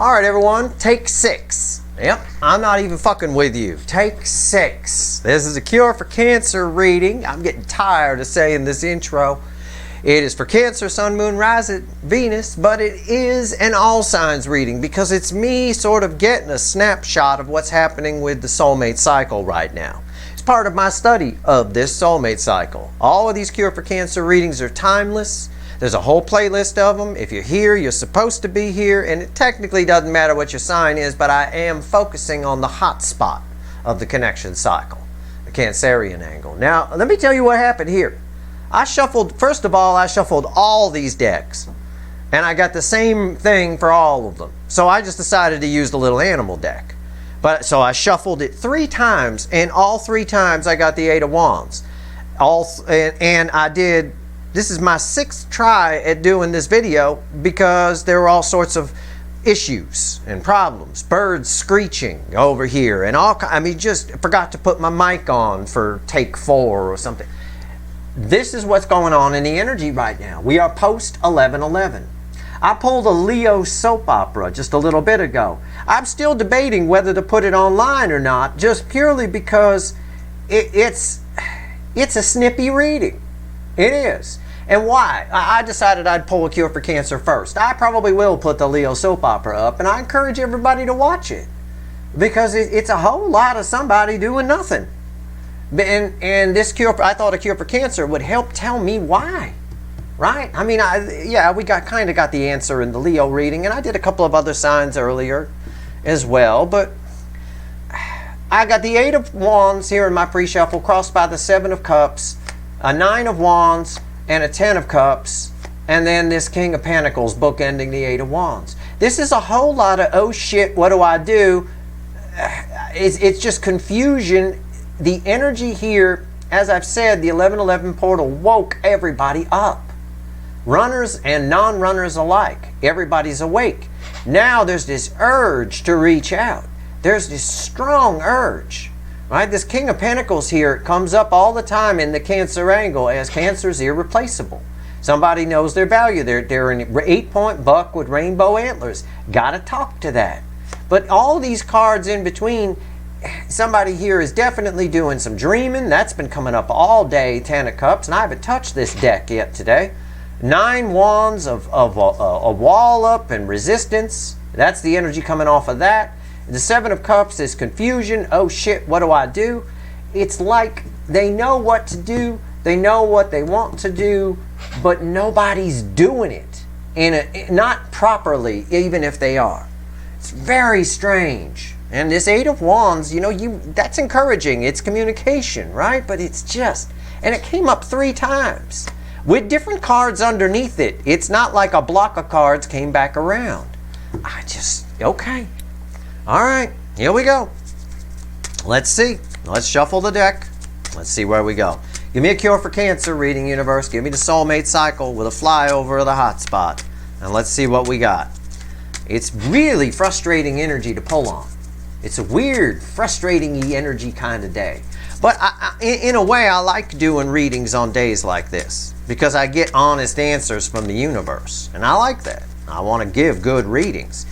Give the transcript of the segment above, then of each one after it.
All right, everyone, take 6. Yep, I'm not even fucking with you. Take 6. This is a cure for cancer reading. I'm getting tired of saying this intro. It is for Cancer, Sun, Moon, Rising, Venus, but it is an all signs reading because it's me sort of getting a snapshot of what's happening with the soulmate cycle right now. It's part of my study of this soulmate cycle. All of these Cure for Cancer readings are timeless. There's a whole playlist of them. If you're here, you're supposed to be here, and it technically doesn't matter what your sign is, but I am focusing on the hotspot of the connection cycle, the cancerian angle. Now, let me tell you what happened here. First of all, I shuffled all these decks, and I got the same thing for all of them. So I just decided to use the little animal deck. So I shuffled it 3 times, and all 3 times I got the 8 of Wands. This is my 6th try at doing this video because there were all sorts of issues and problems. Birds screeching over here, and just forgot to put my mic on for take 4 or something. This is what's going on in the energy right now. We are post 11/11. I pulled a Leo soap opera just a little bit ago. I'm still debating whether to put it online or not, just purely because it's a snippy reading. It is. And why? I decided I'd pull a Cure for Cancer first. I probably will put the Leo soap opera up, and I encourage everybody to watch it because it's a whole lot of somebody doing nothing. And this I thought a Cure for Cancer would help tell me why, right? I mean, we kind of got the answer in the Leo reading, and I did a couple of other signs earlier as well, but I got the 8 of Wands here in my pre-shuffle, crossed by the 7 of Cups, a 9 of Wands, and a 10 of Cups, and then this King of Pentacles bookending the 8 of Wands. This is a whole lot of, oh shit, what do I do? It's just confusion. The energy here, as I've said, the 11/11 portal woke everybody up. Runners and non-runners alike. Everybody's awake. Now there's this urge to reach out. There's this strong urge. Right? This King of Pentacles here comes up all the time in the Cancer angle as Cancer's irreplaceable. Somebody knows their value. They're an 8-point buck with rainbow antlers. Got to talk to that. But all these cards in between, somebody here is definitely doing some dreaming. That's been coming up all day, 10 of Cups, and I haven't touched this deck yet today. 9 Wands of a wall up and resistance. That's the energy coming off of that. The 7 of Cups is confusion. Oh shit, what do I do? It's like they know what to do. They know what they want to do, but nobody's doing it not properly, even if they are. It's very strange. And this 8 of Wands, that's encouraging. It's communication, right? But it's just, and it came up 3 times with different cards underneath it. It's not like a block of cards came back around. Okay. All right, here we go. Let's see. Let's shuffle the deck. Let's see where we go. Give me a Cure for Cancer reading, universe. Give me the soulmate cycle with a flyover of the hotspot. And let's see what we got. It's really frustrating energy to pull on. It's a weird, frustrating energy kind of day. But in a way, I like doing readings on days like this because I get honest answers from the universe. And I like that. I want to give good readings.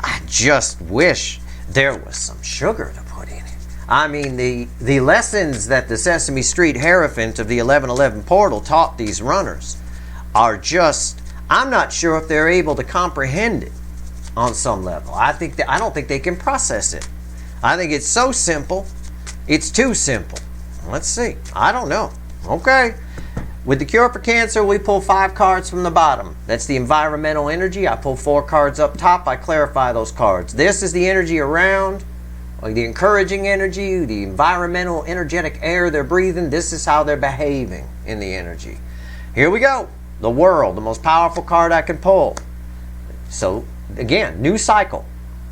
I just wish there was some sugar to put in it. I mean, the lessons that the Sesame Street Hierophant of the 11/11 portal taught these runners are just, I'm not sure if they're able to comprehend it on some level. I don't think they can process it. I think it's so simple, it's too simple. Let's see. I don't know. Okay. With the Cure for Cancer, we pull 5 cards from the bottom. That's the environmental energy. I pull 4 cards up top. I clarify those cards. This is the energy around, like the encouraging energy, the environmental, energetic air they're breathing. This is how they're behaving in the energy. Here we go. The World, the most powerful card I can pull. So, again, new cycle.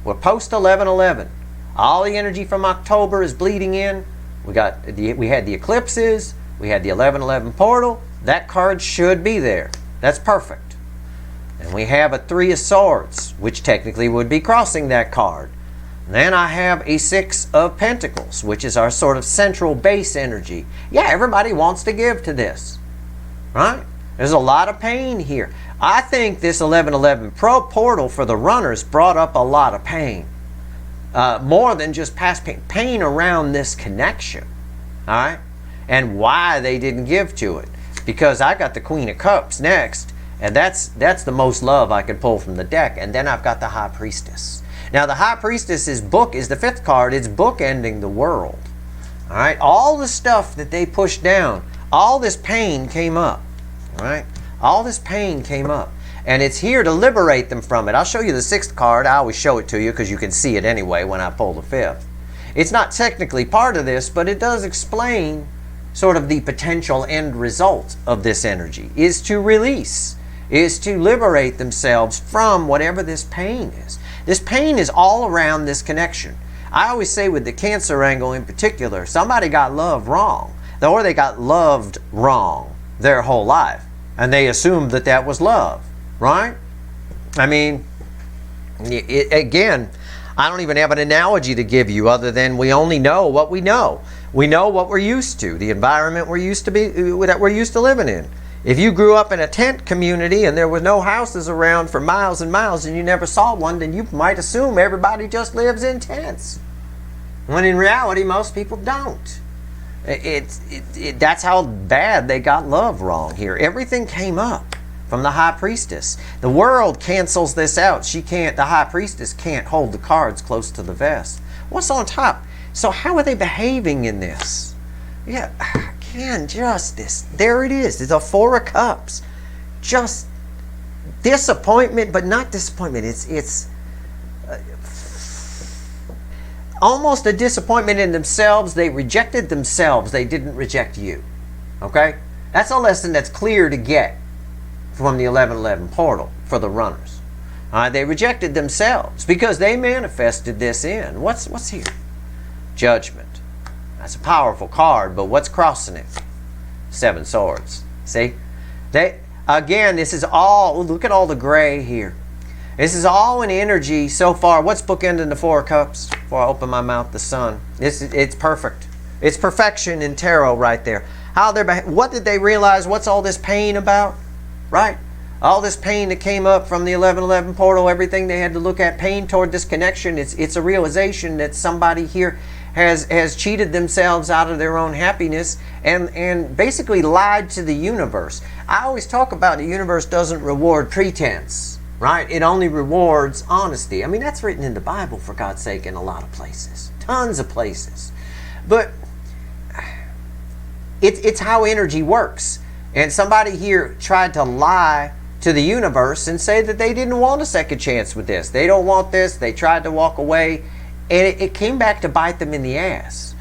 We're post 11/11. All the energy from October is bleeding in. We had the eclipses. We had the 11/11 portal. That card should be there. That's perfect. And we have a 3 of Swords, which technically would be crossing that card. And then I have a 6 of Pentacles, which is our sort of central base energy. Yeah, everybody wants to give to this, right? There's a lot of pain here. I think this 1111 portal for the runners brought up a lot of pain. More than just past pain. Pain around this connection. All right? And why they didn't give to it. Because I got the Queen of Cups next. And that's the most love I could pull from the deck. And then I've got the High Priestess. Now the High Priestess's book is the 5th card. It's bookending the world. All right? All the stuff that they pushed down. All this pain came up. All right? All this pain came up. And it's here to liberate them from it. I'll show you the 6th card. I always show it to you because you can see it anyway when I pull the 5th. It's not technically part of this, but it does explain sort of the potential end result of this energy. Is to release. Is to liberate themselves from whatever this pain is. This pain is all around this connection. I always say with the Cancer angle in particular, somebody got loved wrong. Or they got loved wrong their whole life. And they assumed that that was love, right? I mean, again, I don't even have an analogy to give you other than we only know what we know. We know what we're used to, the environment that we're used to living in. If you grew up in a tent community and there were no houses around for miles and miles and you never saw one, then you might assume everybody just lives in tents. When in reality, most people don't. That's how bad they got love wrong here. Everything came up from the High Priestess. The world cancels this out. The High Priestess can't hold the cards close to the vest. What's on top? So how are they behaving in this? Yeah, again, justice. There it is. It's a 4 of Cups. Just disappointment, but not disappointment. It's almost a disappointment in themselves. They rejected themselves. They didn't reject you. Okay? That's a lesson that's clear to get from the 1111 portal for the runners. They rejected themselves because they manifested this in. What's here? Judgment. That's a powerful card, but what's crossing it? 7 swords. See? Again, this is all, look at all the gray here. This is all an energy so far. What's bookending the 4 of Cups? Before I open my mouth, the Sun. It's perfect. It's perfection in tarot right there. What did they realize? What's all this pain about? Right? All this pain that came up from the 1111 portal, everything they had to look at, pain toward this connection. It's a realization that somebody here has cheated themselves out of their own happiness and basically lied to the universe. I always talk about the universe doesn't reward pretense. Right? It only rewards honesty. I mean, that's written in the Bible, for God's sake, in a lot of places. Tons of places. But it's how energy works. And somebody here tried to lie to the universe and say that they didn't want a second chance with this. They don't want this. They tried to walk away. And it came back to bite them in the ass.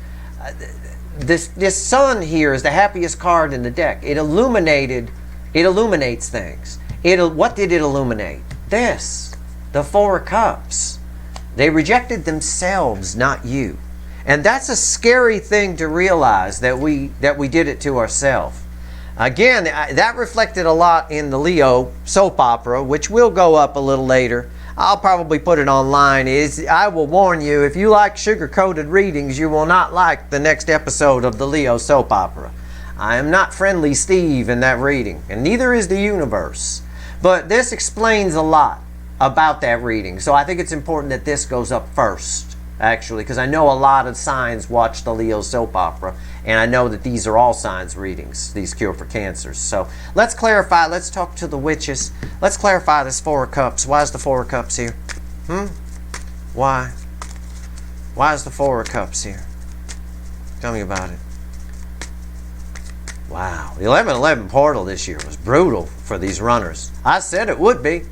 This Sun here is the happiest card in the deck. It illuminates things. What did it illuminate? This, the 4 of Cups. They rejected themselves, not you. And that's a scary thing to realize, that we did it to ourselves. Again, that reflected a lot in the Leo soap opera, which will go up a little later. I'll probably put it online. I will warn you, if you like sugar-coated readings, you will not like the next episode of the Leo soap opera. I am not friendly Steve in that reading, and neither is the universe. But this explains a lot about that reading. So I think it's important that this goes up first, actually, because I know a lot of signs watch the Leo soap opera, and I know that these are all signs readings, these Cure for Cancers. So let's clarify. Let's talk to the witches. Let's clarify this 4 of Cups. Why is the 4 of Cups here? Why? Why is the 4 of Cups here? Tell me about it. Wow, the 1111 portal this year was brutal for these runners. I said it would be.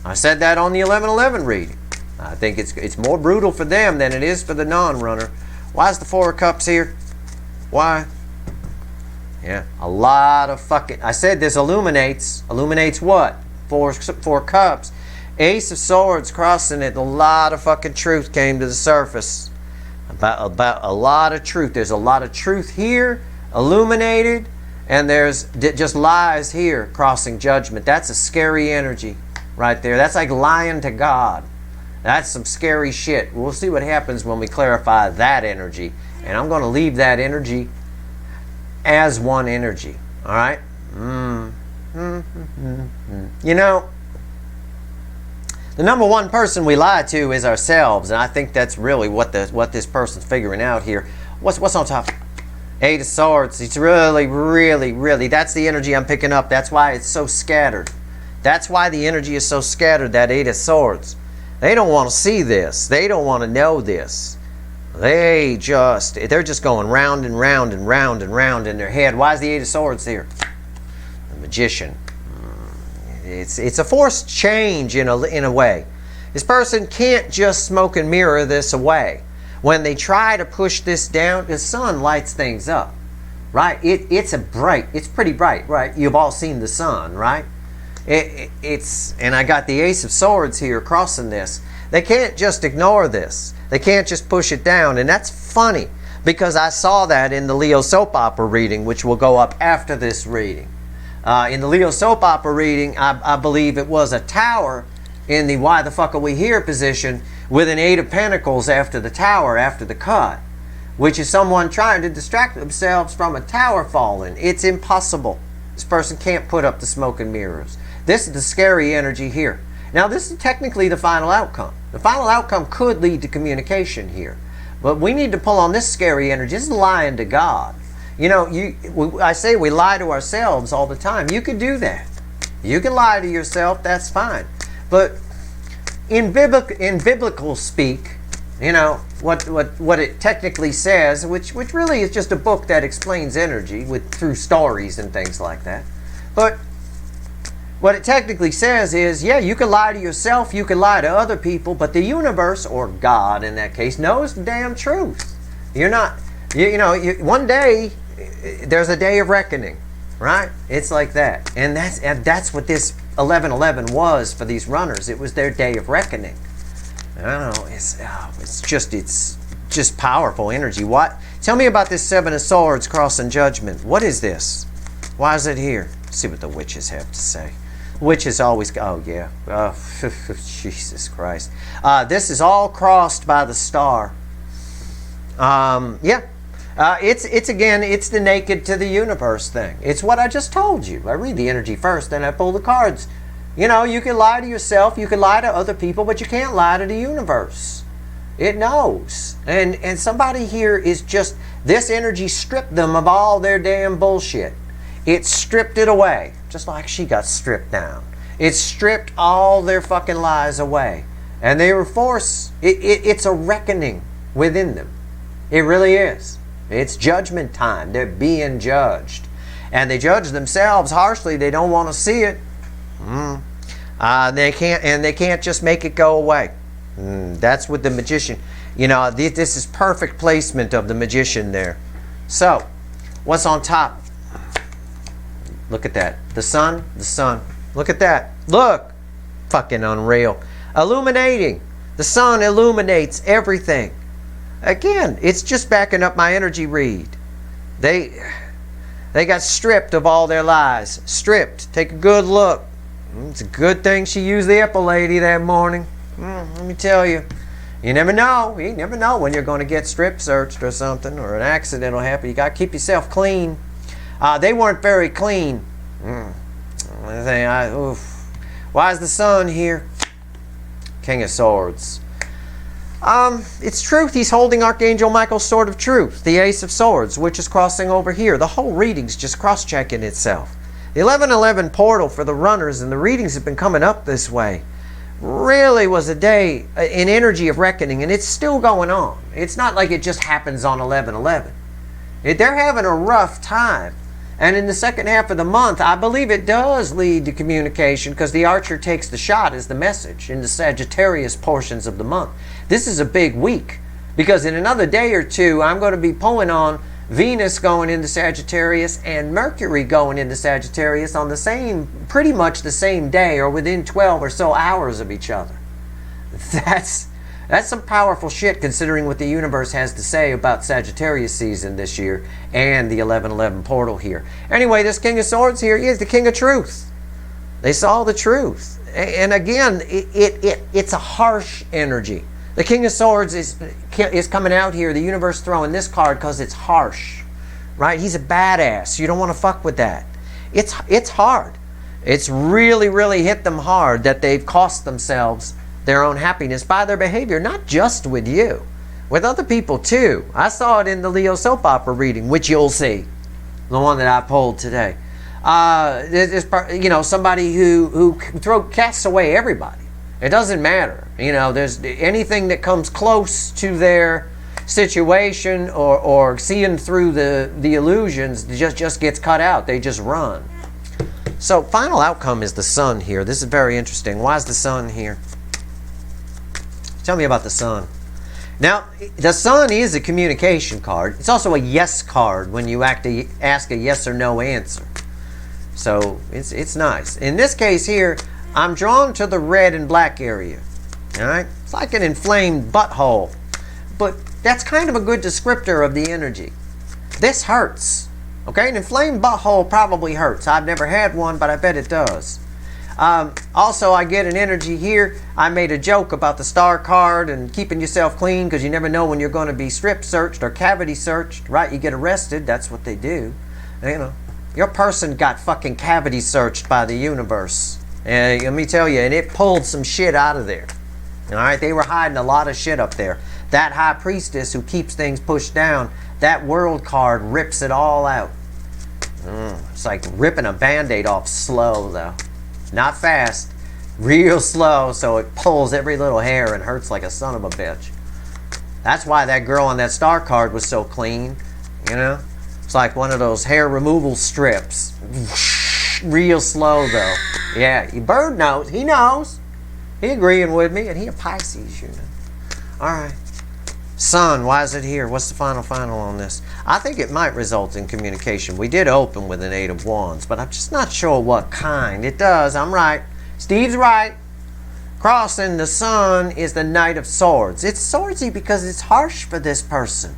I said that on the 1111 reading. I think it's more brutal for them than it is for the non-runner. Why is the 4 of Cups here? Why? Yeah, a lot of fucking... I said this illuminates. Illuminates what? 4 Cups. Ace of Swords crossing it. A lot of fucking truth came to the surface. About a lot of truth. There's a lot of truth here, illuminated. And there's just lies here crossing judgment. That's a scary energy right there. That's like lying to God. That's some scary shit. We'll see what happens when we clarify that energy. And I'm going to leave that energy as one energy. All right? You know, the number one person we lie to is ourselves, and I think that's really what this person's figuring out here. What's on top? Eight of Swords. It's really, that's the energy I'm picking up. That's why it's so scattered. That's why the energy is so scattered, that Eight of Swords. They don't want to see this. They don't want to know this. They're just going round and round and round and round in their head. Why is the Eight of Swords here? The Magician. It's a forced change in a way. This person can't just smoke and mirror this away. When they try to push this down, the sun lights things up, right? It's pretty bright, right? You've all seen the sun, right? And I got the Ace of Swords here crossing this. They can't just ignore this. They can't just push it down. And that's funny, because I saw that in the Leo soap opera reading, which will go up after this reading. In the Leo soap opera reading, I believe it was a tower in the why the fuck are we here position, with an Eight of Pentacles after the tower, after the cut, which is someone trying to distract themselves from a tower falling. It's impossible. This person can't put up the smoke and mirrors. This is the scary energy here. Now, this is technically the final outcome. The final outcome could lead to communication here, but we need to pull on this scary energy. This is lying to God. You know, I say we lie to ourselves all the time. You could do that. You can lie to yourself. That's fine. But in biblical speak, you know, what it technically says, which really is just a book that explains energy through stories and things like that. But what it technically says is, yeah, you can lie to yourself, you can lie to other people, but the universe, or God in that case, knows the damn truth. You're not, one day, there's a day of reckoning, right? It's like that. And that's what this 1111 was for these runners. It was their day of reckoning. I don't know, it's just powerful energy. Tell me about this Seven of Swords crossing Judgment. What is this? Why is it here? Let's see what the witches have to say. Witches always, oh yeah, Jesus Christ. This is all crossed by the star. Yeah. It's the naked to the universe thing. It's what I just told you. I read the energy first, then I pull the cards. You know, you can lie to yourself, you can lie to other people, but you can't lie to the universe. It knows. And somebody here is just, this energy stripped them of all their damn bullshit. It stripped it away, just like she got stripped down. It stripped all their fucking lies away. And they were forced, it's a reckoning within them. It really is. It's judgment time. They're being judged. And they judge themselves harshly. They don't want to see it. They can't just make it go away. That's with the Magician. You know, this is perfect placement of the Magician there. So, what's on top? Look at that. The sun. Look at that. Look. Fucking unreal. Illuminating. The sun illuminates everything. Again, it's just backing up my energy read. They got stripped of all their lies. Stripped. Take a good look. It's a good thing she used the Apple lady that morning. Let me tell you. You never know. You never know when you're going to get strip searched or something, or an accident will happen. You got to keep yourself clean. They weren't very clean. Why is the sun here? King of Swords. It's truth. He's holding Archangel Michael's sword of truth, the Ace of Swords, which is crossing over here. The whole reading's just cross-checking itself. The 1111 portal for the runners, and the readings have been coming up this way, really was a day, an energy of reckoning, and it's still going on. It's not like it just happens on 1111. They're having a rough time. And in the second half of the month, I believe it does lead to communication, because the Archer takes the shot as the message in the Sagittarius portions of the month. This is a big week, because in another day or two, I'm going to be pulling on Venus going into Sagittarius and Mercury going into Sagittarius on the same, pretty much the same day, or within 12 or so hours of each other. That's some powerful shit, considering what the universe has to say about Sagittarius season this year and the 1111 portal here. Anyway, this King of Swords here is the King of Truth. They saw the truth. And again, it's a harsh energy. The King of Swords is coming out here, the universe throwing this card because it's harsh. Right? He's a badass. You don't want to fuck with that. It's hard. It's really, really hit them hard that they've cost themselves their own happiness by their behavior, not just with you, with other people too. I saw it in the Leo soap opera reading, which you'll see, the one that I pulled today. Somebody who casts away everybody. It doesn't matter. There's anything that comes close to their situation or seeing through the illusions just gets cut out. They just run. So final outcome is the sun here. This is very interesting. Why is the sun here? Tell me about the sun. Now, the sun is a communication card. It's also a yes card when you ask a yes or no answer. So it's nice. In this case here, I'm drawn to the red and black area. All right? It's like an inflamed butthole. But that's kind of a good descriptor of the energy. This hurts. Okay? An inflamed butthole probably hurts. I've never had one, but I bet it does. Also, I get an energy here. I made a joke about the star card and keeping yourself clean because you never know when you're going to be strip searched or cavity searched, right? You get arrested. That's what they do. Your person got fucking cavity searched by the universe. And let me tell you, and it pulled some shit out of there. All right, they were hiding a lot of shit up there. That high priestess who keeps things pushed down, that world card rips it all out. It's like ripping a band-aid off slow, though. Not fast, real slow, so it pulls every little hair and hurts like a son of a bitch. That's why that girl on that star card was so clean, It's like one of those hair removal strips. Real slow, though. Yeah, Bird knows. He knows. He agreeing with me, and he a Pisces, All right. Sun, why is it here? What's the final on this? I think it might result in communication. We did open with an 8 of Wands, but I'm just not sure what kind. It does. I'm right. Steve's right. Crossing the sun is the Knight of Swords. It's swordsy because it's harsh for this person.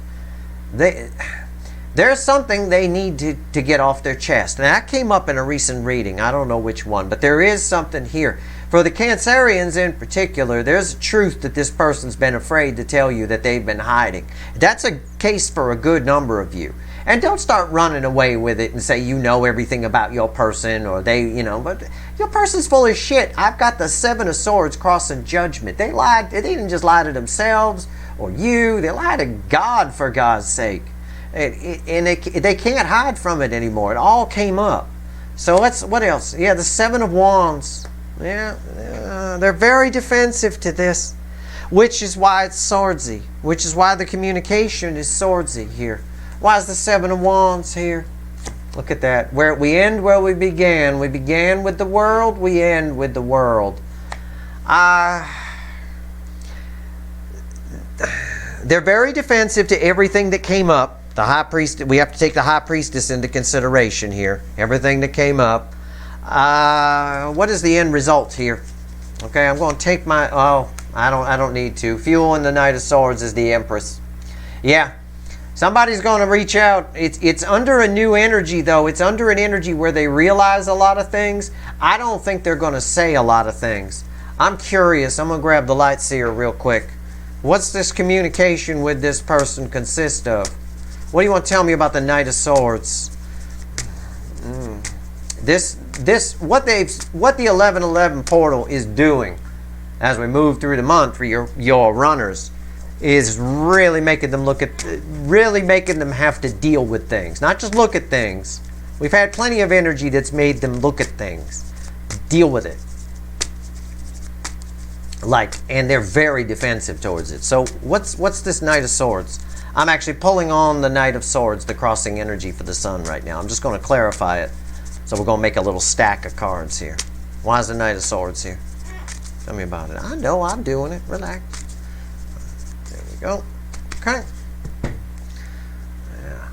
There's something they need to get off their chest. And that came up in a recent reading. I don't know which one, but there is something here. For the Cancerians in particular, there's a truth that this person's been afraid to tell you that they've been hiding. That's a case for a good number of you. And don't start running away with it and say you know everything about your person or but your person's full of shit. I've got the 7 of Swords crossing Judgment. They lied. They didn't just lie to themselves or you. They lied to God, for God's sake. And they can't hide from it anymore. It all came up. So what else? Yeah, the 7 of Wands. Yeah, they're very defensive to this, which is why it's swordsy, which is why the communication is swordsy here. Why is the 7 of Wands here? Look at that. We end where we began. We began with the world. We end with the world. They're very defensive to everything that came up. The High Priest. We have to take the High Priestess into consideration here. Everything that came up. What is the end result here? Okay, I'm going to take my... I don't need to. Fuel in the Knight of Swords is the Empress. Yeah. Somebody's going to reach out. It's under a new energy, though. It's under an energy where they realize a lot of things. I don't think they're going to say a lot of things. I'm curious. I'm going to grab the Light Seer real quick. What's this communication with this person consist of? What do you want to tell me about the Knight of Swords? What the 1111 portal is doing as we move through the month for your runners is really making them have to deal with things, not just look at things. We've had plenty of energy that's made them look at things, deal with it. And they're very defensive towards it. So what's this Knight of Swords? I'm actually pulling on the Knight of Swords, the crossing energy for the sun right now. I'm just going to clarify it. So we're going to make a little stack of cards here. Why is the Knight of Swords here? Tell me about it. I know I'm doing it. Relax. There we go. Okay. Yeah.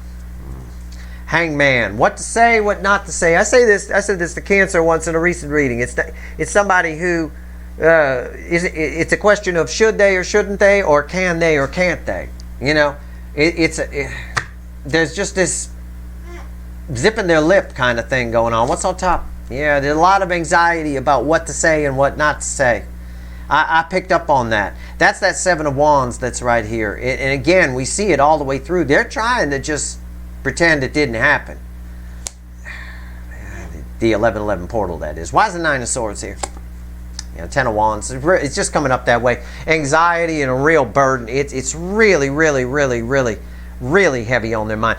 Hangman. What to say, what not to say. I said this to Cancer once in a recent reading. It's somebody who it's a question of should they or shouldn't they, or can they or can't they. There's just this zipping their lip kind of thing going on. What's on top? Yeah, there's a lot of anxiety about what to say and what not to say. I picked up on that. That's that 7 of Wands that's right here. And again, we see it all the way through. They're trying to just pretend it didn't happen. The 1111 portal, that is. Why is the Nine of Swords here? You know, Ten of Wands. It's just coming up that way. Anxiety and a real burden. It's really, really, really, really, really heavy on their mind.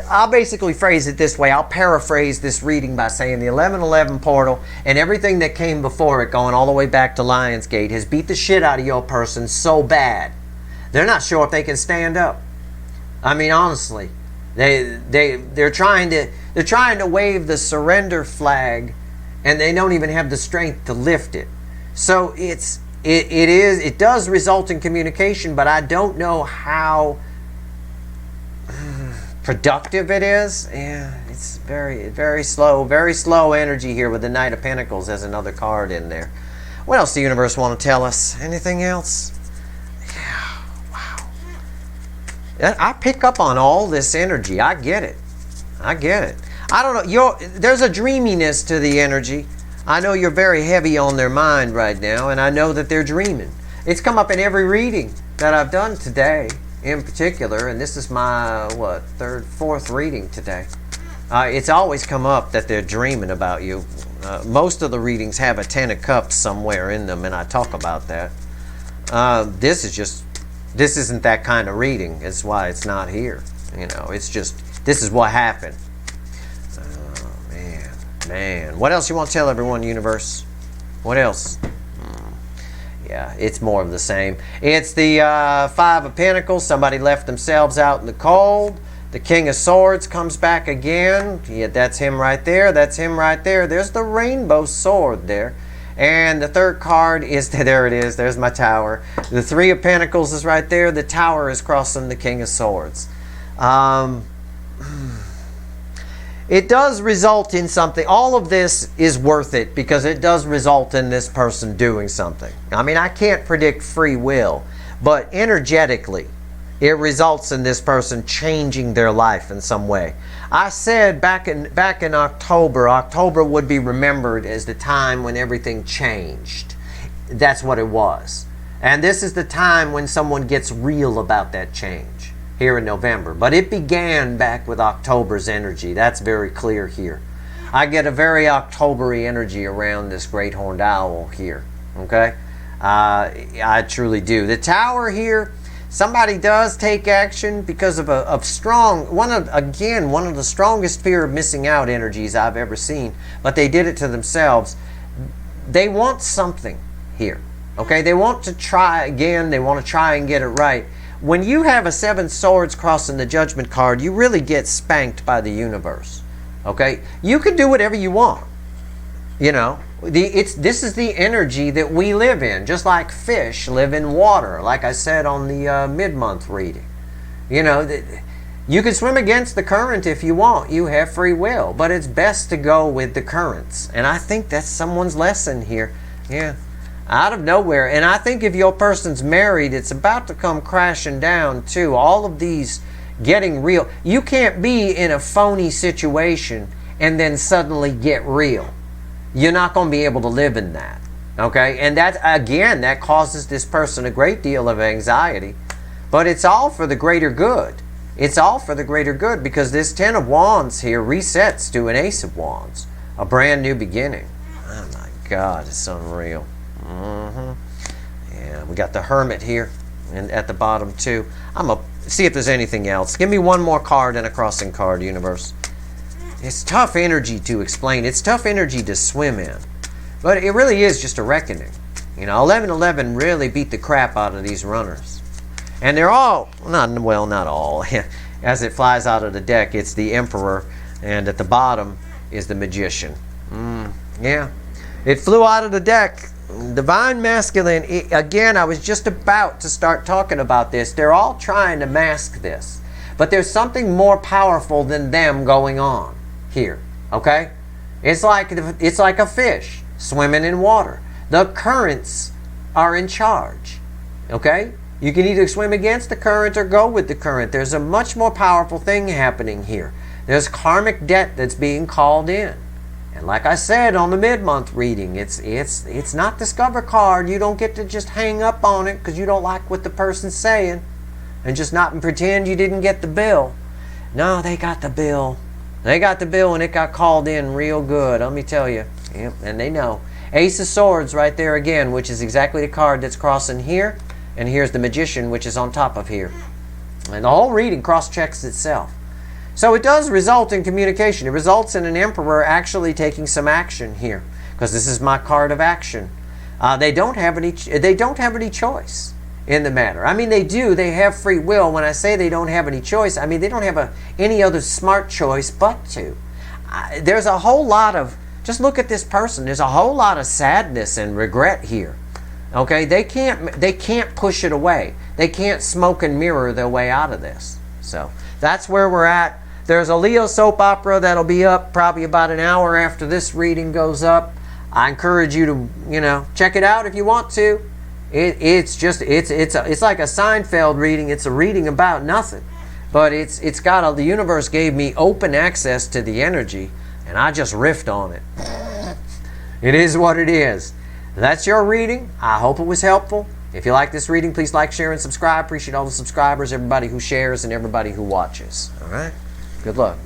I'll basically phrase it this way. I'll paraphrase this reading by saying the 1111 portal and everything that came before it, going all the way back to Lionsgate, has beat the shit out of your person so bad they're not sure if they can stand up. I mean, honestly, they're trying to wave the surrender flag, and they don't even have the strength to lift it. So it does result in communication, but I don't know how productive it is. Yeah, it's very slow energy here with the Knight of Pentacles as another card in there. What else the universe want to tell us? Anything else? Yeah, wow. I pick up on all this energy. I get it. I don't know. There's a dreaminess to the energy. I know you're very heavy on their mind right now, and I know that they're dreaming. It's come up in every reading that I've done today in particular, and this is my, fourth reading today. It's always come up that they're dreaming about you. Most of the readings have a Ten of Cups somewhere in them, and I talk about that. This isn't that kind of reading. It's why it's not here. You know, it's just, this is what happened. Man, what else you want to tell everyone, universe? What else? Yeah, it's more of the same. It's the Five of Pentacles. Somebody left themselves out in the cold. The King of Swords comes back again. Yeah, that's him right there. That's him right there. There's the Rainbow Sword there. And the third card is, there it is. There's my Tower. The Three of Pentacles is right there. The Tower is crossing the King of Swords. It does result in something. All of this is worth it because it does result in this person doing something. I mean, I can't predict free will, but energetically, it results in this person changing their life in some way. I said back in October would be remembered as the time when everything changed. That's what it was. And this is the time when someone gets real about that change. Here in November. But it began back with October's energy. That's very clear here. I get a very October-y energy around this great horned owl here. Okay? I truly do. The Tower here, somebody does take action because of one of the strongest fear of missing out energies I've ever seen. But they did it to themselves. They want something here. Okay? They want to try again. They want to try and get it right. When you have a Seven Swords crossing the Judgment card, you really get spanked by the universe. Okay? You can do whatever you want. You know, this is the energy that we live in, just like fish live in water, like I said on the mid-month reading. You know, you can swim against the current if you want. You have free will, but it's best to go with the currents. And I think that's someone's lesson here. Yeah. Out of nowhere. And I think if your person's married, it's about to come crashing down too. All of these getting real. You can't be in a phony situation and then suddenly get real. You're not going to be able to live in that. Okay? And that, again, that causes this person a great deal of anxiety. But it's all for the greater good. It's all for the greater good because this Ten of Wands here resets to an Ace of Wands. A brand new beginning. Oh my God, it's unreal. Yeah, we got the Hermit here and at the bottom too. I'm going to see if there's anything else. Give me one more card and a crossing card, universe. It's tough energy to explain. It's tough energy to swim in. But it really is just a reckoning. You know, 1111 really beat the crap out of these runners. And they're all, not all. As it flies out of the deck, it's the Emperor. And at the bottom is the Magician. Yeah. It flew out of the deck. Divine Masculine, again, I was just about to start talking about this. They're all trying to mask this. But there's something more powerful than them going on here. Okay? It's like a fish swimming in water. The currents are in charge. Okay? You can either swim against the current or go with the current. There's a much more powerful thing happening here. There's karmic debt that's being called in. And like I said on the mid-month reading, it's not Discover card. You don't get to just hang up on it because you don't like what the person's saying and just not pretend you didn't get the bill. No, they got the bill. They got the bill and it got called in real good, let me tell you. Yep, and they know. Ace of Swords right there again, which is exactly the card that's crossing here. And here's the Magician, which is on top of here. And the whole reading cross-checks itself. So it does result in communication. It results in an Emperor actually taking some action here, because this is my card of action. They don't have any choice in the matter. I mean, they do. They have free will. When I say they don't have any choice, I mean they don't have any other smart choice but to. There's a whole lot of, just look at this person. There's a whole lot of sadness and regret here. Okay, they can't push it away. They can't smoke and mirror their way out of this. So that's where we're at. There's a Leo soap opera that'll be up probably about an hour after this reading goes up. I encourage you to, check it out if you want to. It's like a Seinfeld reading. It's a reading about nothing, but it's got the universe gave me open access to the energy, and I just riffed on it. It is what it is. That's your reading. I hope it was helpful. If you like this reading, please like, share, and subscribe. Appreciate all the subscribers, everybody who shares, and everybody who watches. All right. Good luck.